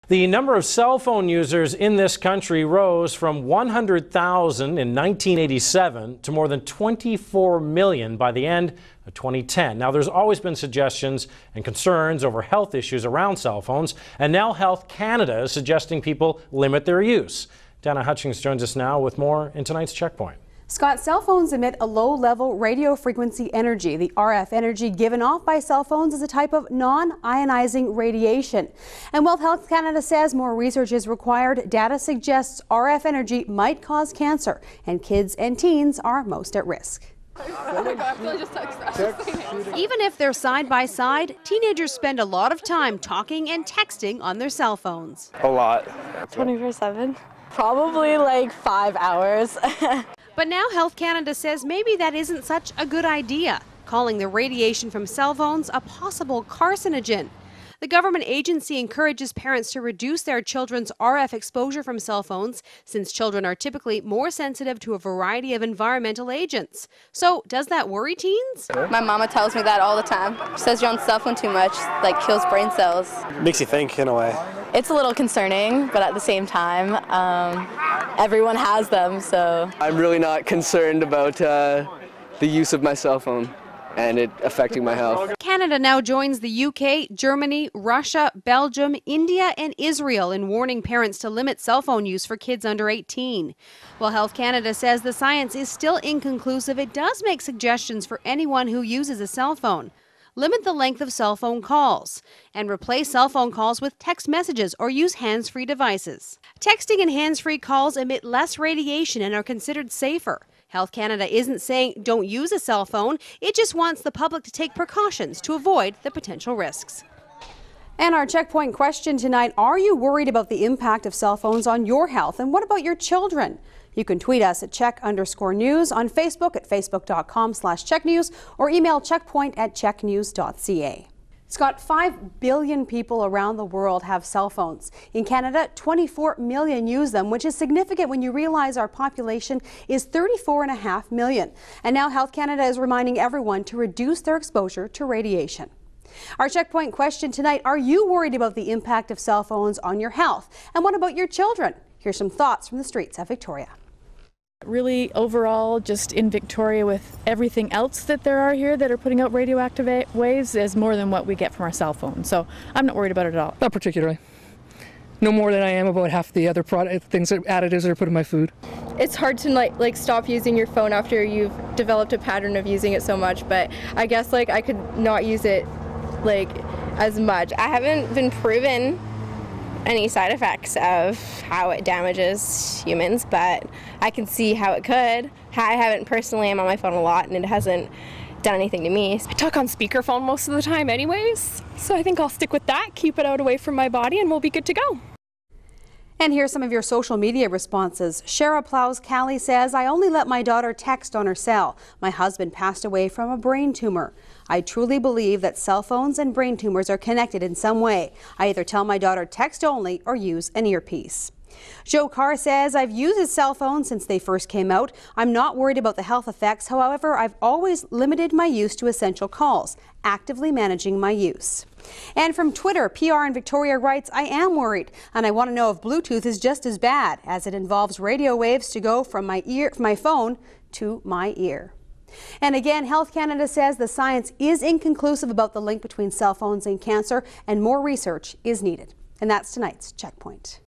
The number of cell phone users in this country rose from 100,000 in 1987 to more than 24 million by the end of 2010. Now, there's always been suggestions and concerns over health issues around cell phones, and now Health Canada is suggesting people limit their use. Dana Hutchings joins us now with more in tonight's Checkpoint. Scott, cell phones emit a low-level radio frequency energy. The RF energy given off by cell phones is a type of non-ionizing radiation. And while Health Canada says more research is required, data suggests RF energy might cause cancer, and kids and teens are most at risk. Even if they're side by side, teenagers spend a lot of time talking and texting on their cell phones. A lot. 24/7. Probably like 5 hours. But now Health Canada says maybe that isn't such a good idea, calling the radiation from cell phones a possible carcinogen. The government agency encourages parents to reduce their children's RF exposure from cell phones, since children are typically more sensitive to a variety of environmental agents. So does that worry teens? My mama tells me that all the time. She says you're on cell phone too much, like kills brain cells. Makes you think in a way. It's a little concerning, but at the same time, everyone has them, so. I'm really not concerned about the use of my cell phone and it affecting my health. Canada now joins the UK, Germany, Russia, Belgium, India, and Israel in warning parents to limit cell phone use for kids under 18. While Health Canada says the science is still inconclusive, it does make suggestions for anyone who uses a cell phone. Limit the length of cell phone calls and replace cell phone calls with text messages or use hands-free devices. Texting and hands-free calls emit less radiation and are considered safer. Health Canada isn't saying don't use a cell phone, it just wants the public to take precautions to avoid the potential risks. And our checkpoint question tonight, are you worried about the impact of cell phones on your health? And what about your children? You can tweet us at CHEK_news, on Facebook at facebook.com/CHEKnews, or email checkpoint@checknews.ca. Scott, 5 billion people around the world have cell phones. In Canada, 24 million use them, which is significant when you realize our population is 34.5 million. And now Health Canada is reminding everyone to reduce their exposure to radiation. Our checkpoint question tonight, are you worried about the impact of cell phones on your health? And what about your children? Here's some thoughts from the streets of Victoria. Really, overall, just in Victoria with everything else that there are here that are putting out radioactive waves is more than what we get from our cell phone. So I'm not worried about it at all. Not particularly. No more than I am about half the other things, additives that are put in my food. It's hard to like stop using your phone after you've developed a pattern of using it so much, but I guess like I could not use it like as much. I haven't been proven any side effects of how it damages humans, but I can see how it could. I haven't personally, I'm on my phone a lot and it hasn't done anything to me. I talk on speakerphone most of the time anyways, so I think I'll stick with that, keep it out away from my body, and we'll be good to go. And here's some of your social media responses. Shara Plows Callie says, I only let my daughter text on her cell. My husband passed away from a brain tumor. I truly believe that cell phones and brain tumors are connected in some way. I either tell my daughter text only or use an earpiece. Joe Carr says, I've used his cell phone since they first came out. I'm not worried about the health effects. However, I've always limited my use to essential calls, actively managing my use. And from Twitter, PR in Victoria writes, I am worried, and I want to know if Bluetooth is just as bad, as it involves radio waves to go from my phone to my ear. And again, Health Canada says the science is inconclusive about the link between cell phones and cancer, and more research is needed. And that's tonight's Checkpoint.